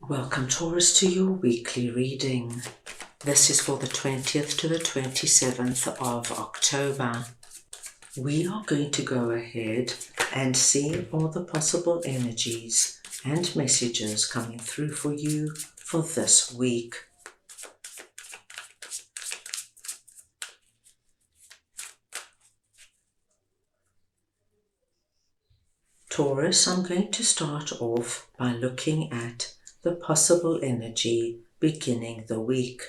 Welcome Taurus to your weekly reading. This is for the 20th to the 27th of October. We are going to go ahead and see all the possible energies and messages coming through for you for this week. Taurus, I'm going to start off by looking at the possible energy beginning the week.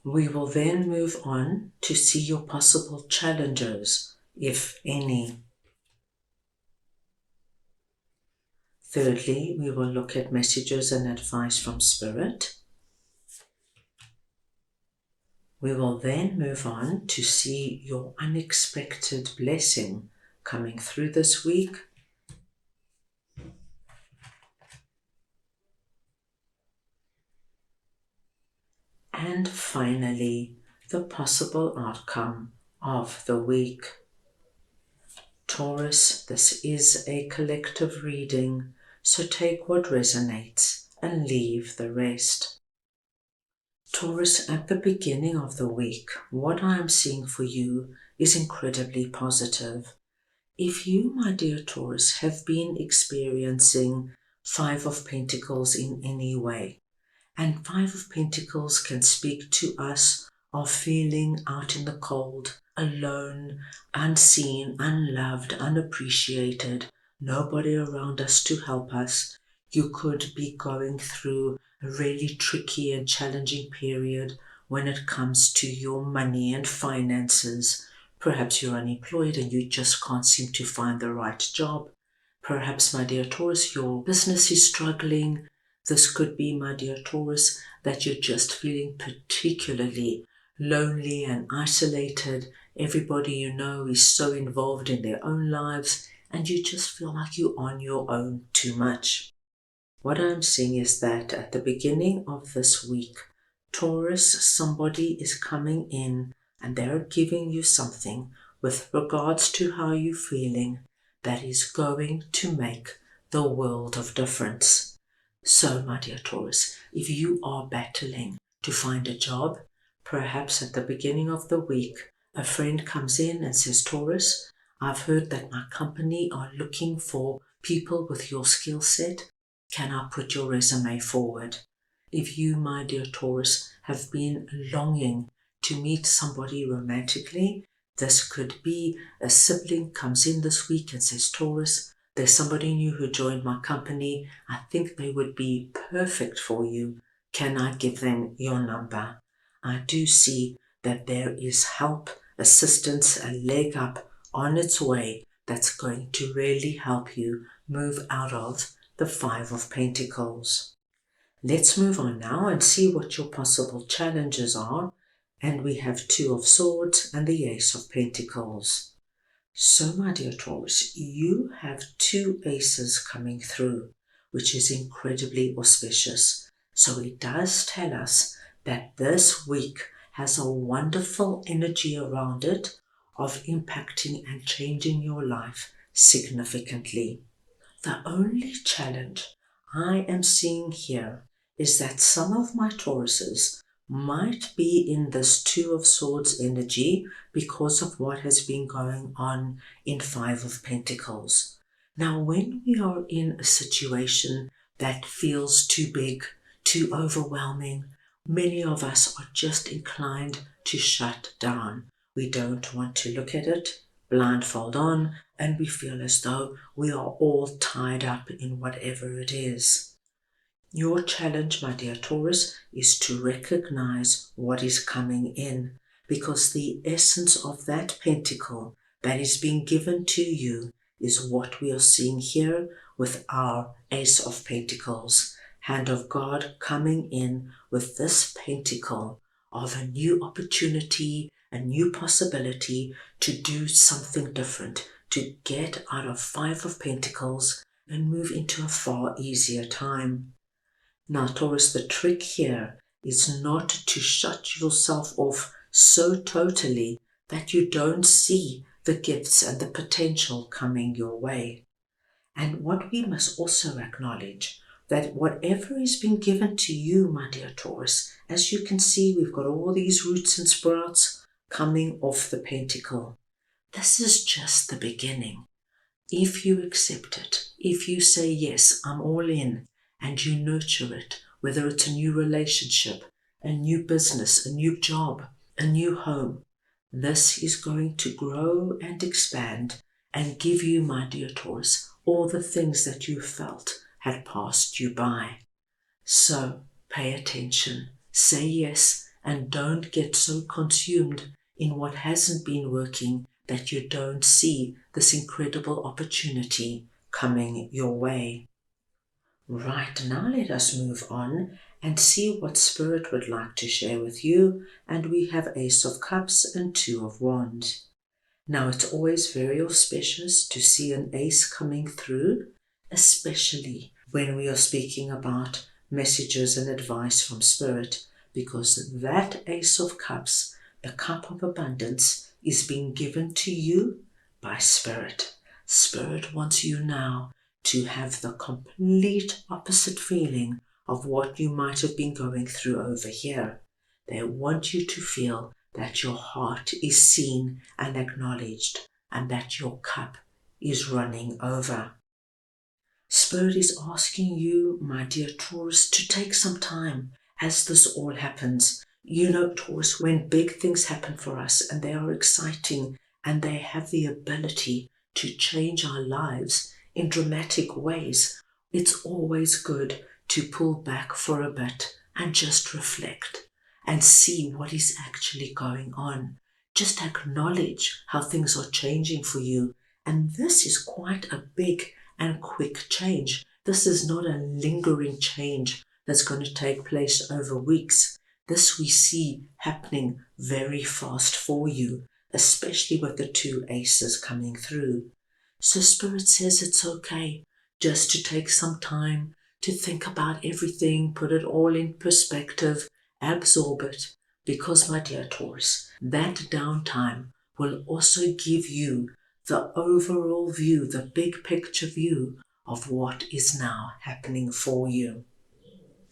We will then move on to see your possible challenges, if any. Thirdly, we will look at messages and advice from Spirit. We will then move on to see your unexpected blessing coming through this week. And finally, the possible outcome of the week. Taurus, this is a collective reading, so take what resonates and leave the rest. Taurus, at the beginning of the week, what I am seeing for you is incredibly positive. If you, my dear Taurus, have been experiencing Five of Pentacles in any way, and Five of Pentacles can speak to us of feeling out in the cold, alone, unseen, unloved, unappreciated, nobody around us to help us. You could be going through a really tricky and challenging period when it comes to your money and finances. Perhaps you're unemployed and you just can't seem to find the right job. Perhaps, my dear Taurus, your business is struggling. This could be, my dear Taurus, that you're just feeling particularly lonely and isolated. Everybody you know is so involved in their own lives, and you just feel like you're on your own too much. What I'm seeing is that at the beginning of this week, Taurus, somebody is coming in and they're giving you something with regards to how you're feeling that is going to make the world of difference. So, my dear Taurus, if you are battling to find a job, perhaps at the beginning of the week, a friend comes in and says, Taurus, I've heard that my company are looking for people with your skill set. Can I put your resume forward? If you, my dear Taurus, have been longing to meet somebody romantically, this could be a sibling comes in this week and says, Taurus, there's somebody new who joined my company. I think they would be perfect for you. Can I give them your number? I do see that there is help, assistance, a leg up on its way that's going to really help you move out of the Five of Pentacles. Let's move on now and see what your possible challenges are. And we have Two of Swords and the Ace of Pentacles. So, my dear Taurus, you have two aces coming through, which is incredibly auspicious. So it does tell us that this week has a wonderful energy around it of impacting and changing your life significantly. The only challenge I am seeing here is that some of my Tauruses might be in this Two of Swords energy because of what has been going on in Five of Pentacles. Now, when we are in a situation that feels too big, too overwhelming, many of us are just inclined to shut down. We don't want to look at it, blindfold on, and we feel as though we are all tied up in whatever it is. Your challenge, my dear Taurus, is to recognize what is coming in, because the essence of that pentacle that is being given to you is what we are seeing here with our Ace of Pentacles, Hand of God coming in with this pentacle of a new opportunity, a new possibility to do something different, to get out of Five of Pentacles and move into a far easier time. Now, Taurus, the trick here is not to shut yourself off so totally that you don't see the gifts and the potential coming your way. And what we must also acknowledge, that whatever is being given to you, my dear Taurus, as you can see, we've got all these roots and sprouts coming off the pentacle. This is just the beginning. If you accept it, if you say, yes, I'm all in, and you nurture it, whether it's a new relationship, a new business, a new job, a new home, this is going to grow and expand and give you, my dear Taurus, all the things that you felt had passed you by. So pay attention, say yes, and don't get so consumed in what hasn't been working that you don't see this incredible opportunity coming your way. Right, now let us move on and see what Spirit would like to share with you. And we have Ace of Cups and Two of Wands. Now, it's always very auspicious to see an ace coming through, especially when we are speaking about messages and advice from Spirit, because that Ace of Cups, the cup of abundance, is being given to you by Spirit. Spirit wants you now to have the complete opposite feeling of what you might have been going through over here. They want you to feel that your heart is seen and acknowledged, and that your cup is running over. Spirit is asking you, my dear Taurus, to take some time as this all happens. You know, Taurus, when big things happen for us and they are exciting and they have the ability to change our lives in dramatic ways, it's always good to pull back for a bit and just reflect and see what is actually going on. Just acknowledge how things are changing for you. And this is quite a big and quick change. This is not a lingering change that's going to take place over weeks. This we see happening very fast for you, especially with the two aces coming through. So Spirit says it's okay just to take some time to think about everything, put it all in perspective, absorb it, because, my dear Taurus, that downtime will also give you the overall view, the big picture view of what is now happening for you.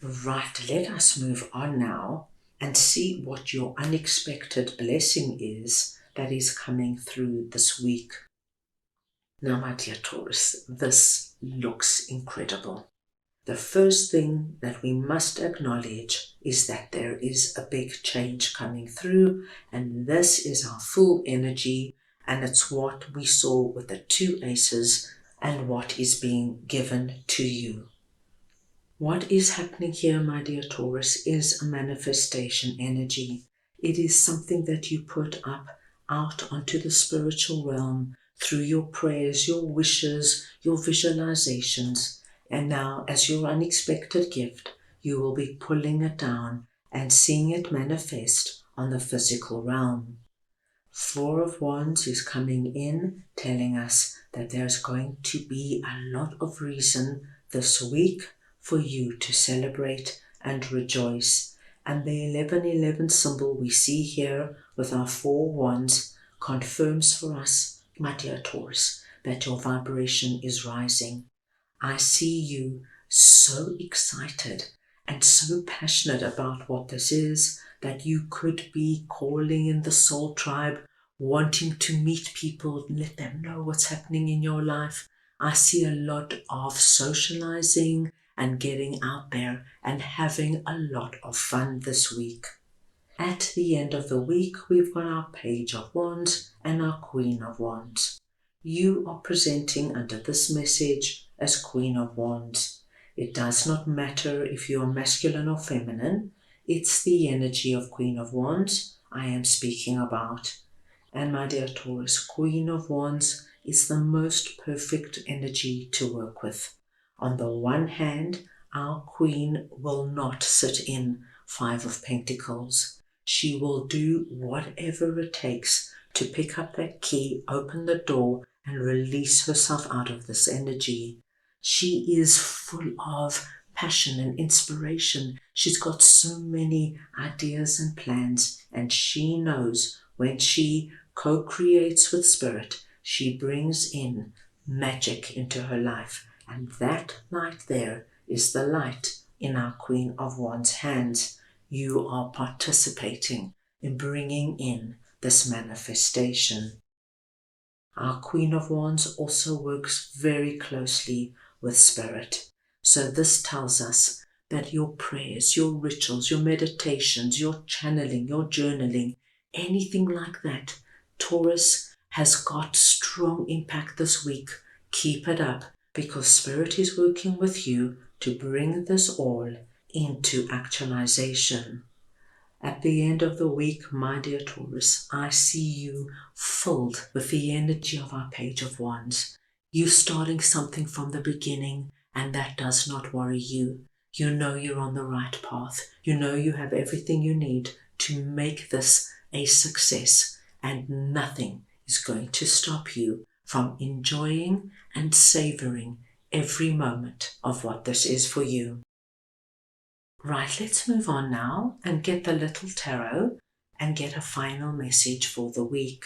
Right, let us move on now and see what your unexpected blessing is that is coming through this week. Now, my dear Taurus, this looks incredible. The first thing that we must acknowledge is that there is a big change coming through, and this is our full energy, and it's what we saw with the two aces and what is being given to you. What is happening here, my dear Taurus, is a manifestation energy. It is something that you put up out onto the spiritual realm through your prayers, your wishes, your visualizations. And now, as your unexpected gift, you will be pulling it down and seeing it manifest on the physical realm. Four of Wands is coming in, telling us that there's going to be a lot of reason this week for you to celebrate and rejoice. And the 1111 symbol we see here with our 4 wands confirms for us, my dear Taurus, that your vibration is rising. I see you so excited and so passionate about what this is that you could be calling in the soul tribe, wanting to meet people, let them know what's happening in your life. I see a lot of socializing and getting out there and having a lot of fun this week. At the end of the week, we've got our Page of Wands and our Queen of Wands. You are presenting under this message as Queen of Wands. It does not matter if you are masculine or feminine. It's the energy of Queen of Wands I am speaking about. And my dear Taurus, Queen of Wands is the most perfect energy to work with. On the one hand, our Queen will not sit in 5 of Pentacles. She will do whatever it takes to pick up that key, open the door, and release herself out of this energy. She is full of passion and inspiration. She's got so many ideas and plans, and she knows when she co-creates with Spirit, she brings in magic into her life. And that right there is the light in our Queen of Wands' hands. You are participating in bringing in this manifestation. Our Queen of Wands also works very closely with Spirit. So this tells us that your prayers, your rituals, your meditations, your channeling, your journaling, anything like that, Taurus, has got strong impact this week. Keep it up, because Spirit is working with you to bring this all into actualization. At the end of the week, my dear Taurus, I see you filled with the energy of our Page of Wands. You starting something from the beginning, and that does not worry you. You know you're on the right path. You know you have everything you need to make this a success, and nothing is going to stop you from enjoying and savoring every moment of what this is for you. Right, let's move on now and get the little tarot and get a final message for the week.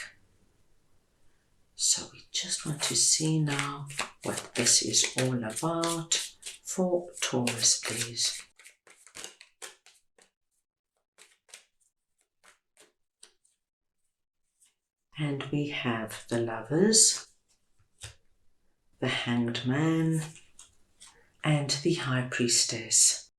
So we just want to see now what this is all about for Taurus, please. And we have the Lovers, the Hanged Man, and the High Priestess.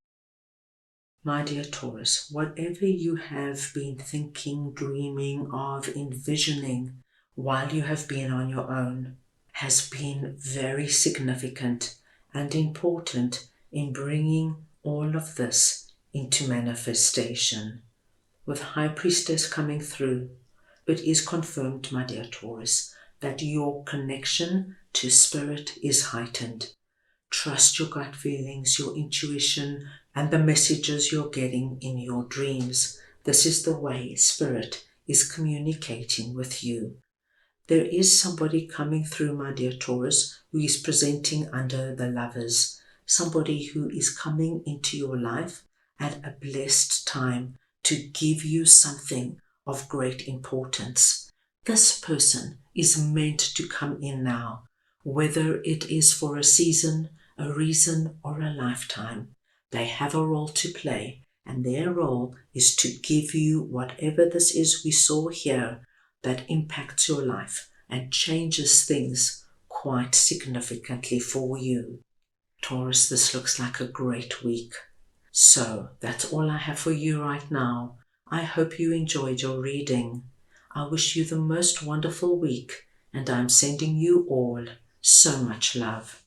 My dear Taurus, whatever you have been thinking, dreaming of, envisioning while you have been on your own has been very significant and important in bringing all of this into manifestation. With High Priestess coming through, it is confirmed, my dear Taurus, that your connection to Spirit is heightened. Trust your gut feelings, your intuition, and the messages you're getting in your dreams. This is the way Spirit is communicating with you. There is somebody coming through, my dear Taurus, who is presenting under the Lovers. Somebody who is coming into your life at a blessed time to give you something of great importance. This person is meant to come in now, whether it is for a season, a reason, or a lifetime. They have a role to play, and their role is to give you whatever this is we saw here that impacts your life and changes things quite significantly for you. Taurus, this looks like a great week. So that's all I have for you right now. I hope you enjoyed your reading. I wish you the most wonderful week, and I'm sending you all so much love.